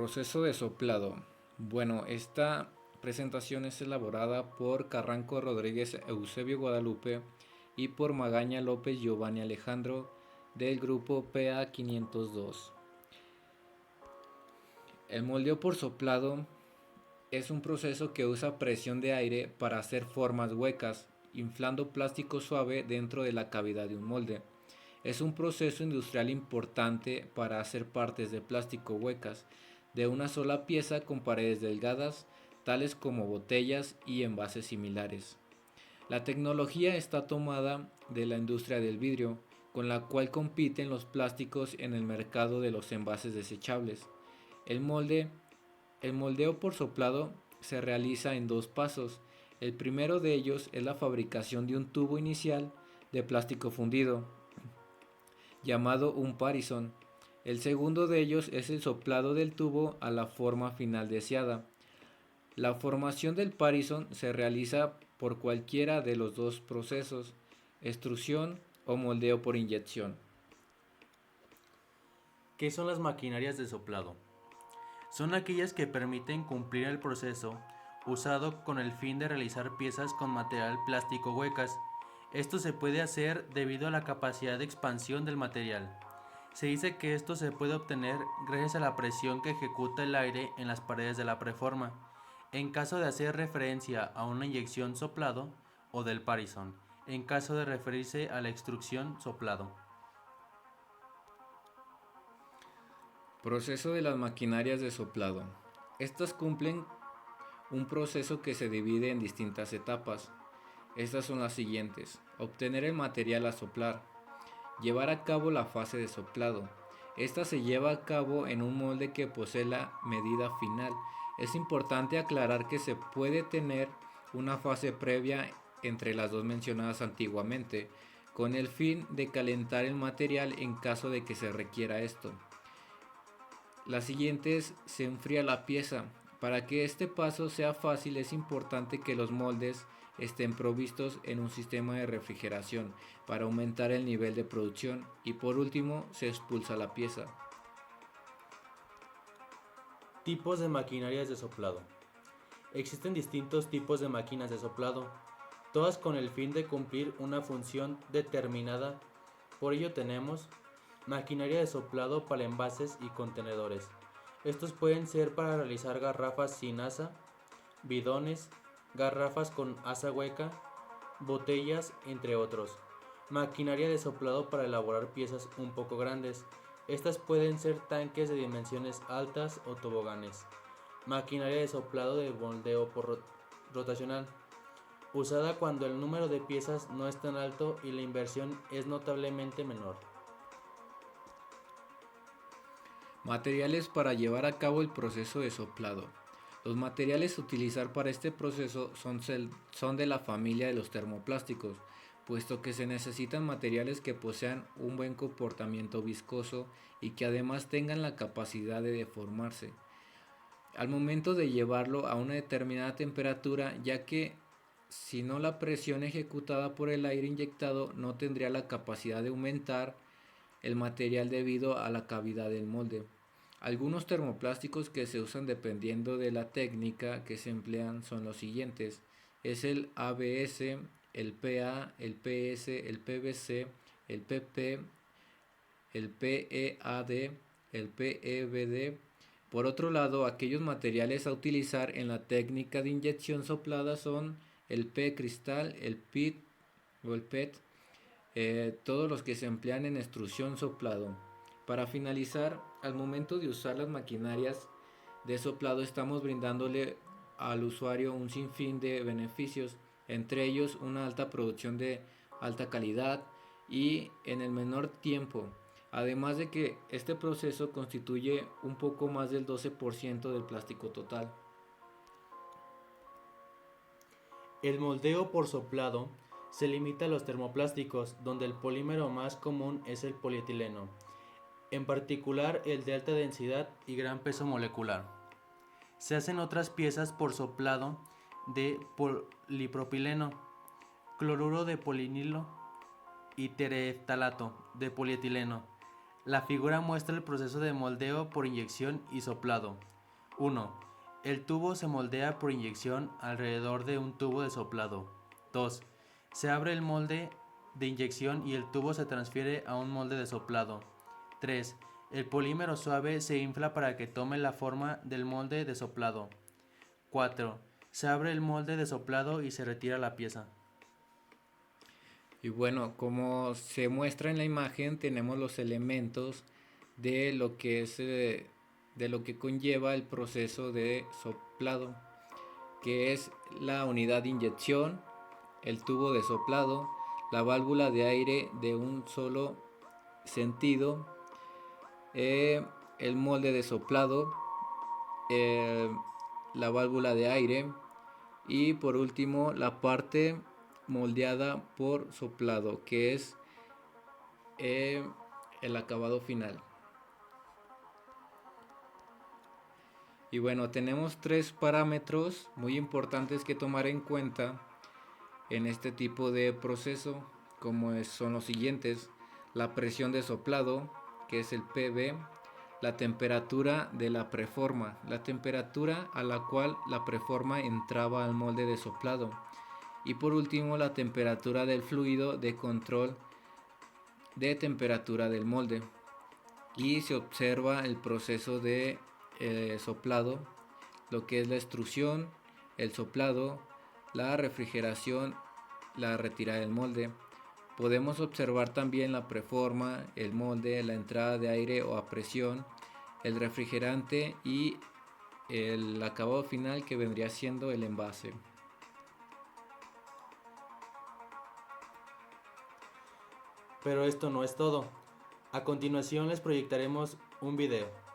Proceso de soplado. Bueno, esta presentación es elaborada por Carranco Rodríguez Eusebio Guadalupe y por Magaña López Giovanni Alejandro del grupo PA 502. El moldeo por soplado es un proceso que usa presión de aire para hacer formas huecas, inflando plástico suave dentro de la cavidad de un molde. Es un proceso industrial importante para hacer partes de plástico huecas de una sola pieza con paredes delgadas, tales como botellas y envases similares. La tecnología está tomada de la industria del vidrio, con la cual compiten los plásticos en el mercado de los envases desechables. El molde, el moldeo por soplado se realiza en dos pasos. El primero de ellos es la fabricación de un tubo inicial de plástico fundido, llamado un parison. El segundo de ellos es el soplado del tubo a la forma final deseada. La formación del parison se realiza por cualquiera de los dos procesos, extrusión o moldeo por inyección. ¿Qué son las maquinarias de soplado? Son aquellas que permiten cumplir el proceso usado con el fin de realizar piezas con material plástico huecas. Esto se puede hacer debido a la capacidad de expansión del material. Se dice que esto se puede obtener gracias a la presión que ejecuta el aire en las paredes de la preforma, en caso de hacer referencia a una inyección soplado o del parison, en caso de referirse a la extrusión soplado. Proceso de las maquinarias de soplado. Estas cumplen un proceso que se divide en distintas etapas. Estas son las siguientes: obtener el material a soplar, llevar a cabo la fase de soplado. Esta se lleva a cabo en un molde que posee la medida final. Es importante aclarar que se puede tener una fase previa entre las dos mencionadas antiguamente, con el fin de calentar el material en caso de que se requiera esto. La siguiente es: se enfría la pieza. Para que este paso sea fácil es importante que los moldes estén provistos en un sistema de refrigeración para aumentar el nivel de producción, y por último se expulsa la pieza. Tipos de maquinarias de soplado. Existen distintos tipos de máquinas de soplado, todas con el fin de cumplir una función determinada. Por ello tenemos maquinaria de soplado para envases y contenedores. Estos pueden ser para realizar garrafas sin asa, bidones, garrafas con asa hueca, botellas, entre otros. Maquinaria de soplado para elaborar piezas un poco grandes. Estas pueden ser tanques de dimensiones altas o toboganes. Maquinaria de soplado de moldeo por rotacional, usada cuando el número de piezas no es tan alto y la inversión es notablemente menor. Materiales para llevar a cabo el proceso de soplado. Los materiales a utilizar para este proceso son de la familia de los termoplásticos, puesto que se necesitan materiales que posean un buen comportamiento viscoso y que además tengan la capacidad de deformarse al momento de llevarlo a una determinada temperatura, ya que si no, la presión ejecutada por el aire inyectado no tendría la capacidad de aumentar el material debido a la cavidad del molde. Algunos termoplásticos que se usan dependiendo de la técnica que se emplean son los siguientes: es el ABS, el PA, el PS, el PVC, el PP, el PEAD, el PEBD. Por otro lado, aquellos materiales a utilizar en la técnica de inyección soplada son el P-cristal, el PIT o el PET, todos los que se emplean en extrusión soplado. Para finalizar, al momento de usar las maquinarias de soplado estamos brindándole al usuario un sinfín de beneficios, entre ellos una alta producción de alta calidad y en el menor tiempo. Además de que este proceso constituye un poco más del 12% del plástico total. El moldeo por soplado se limita a los termoplásticos, donde el polímero más común es el polietileno, en particular el de alta densidad y gran peso molecular. Se hacen otras piezas por soplado de polipropileno, cloruro de polinilo y tereftalato de polietileno. La figura muestra el proceso de moldeo por inyección y soplado. 1. El tubo se moldea por inyección alrededor de un tubo de soplado. 2. Se abre el molde de inyección y el tubo se transfiere a un molde de soplado. 3. El polímero suave se infla para que tome la forma del molde de soplado. 4. Se abre el molde de soplado y se retira la pieza. Y bueno, como se muestra en la imagen, tenemos los elementos de lo que es de lo que conlleva el proceso de soplado, que es la unidad de inyección, el tubo de soplado, la válvula de aire de un solo sentido, el molde de soplado, eh, la válvula de aire y por último la parte moldeada por soplado, que es eh, el acabado final. Y bueno, tenemos tres parámetros muy importantes que tomar en cuenta en este tipo de proceso, como son los siguientes: la presión de soplado, que es el PB, la temperatura de la preforma, la temperatura a la cual la preforma entraba al molde de soplado, y por último la temperatura del fluido de control de temperatura del molde. Y se observa el proceso de soplado, lo que es la extrusión, el soplado, la refrigeración, la retirada del molde. Podemos observar también la preforma, el molde, la entrada de aire o a presión, el refrigerante y el acabado final, que vendría siendo el envase. Pero esto no es todo. A continuación les proyectaremos un video.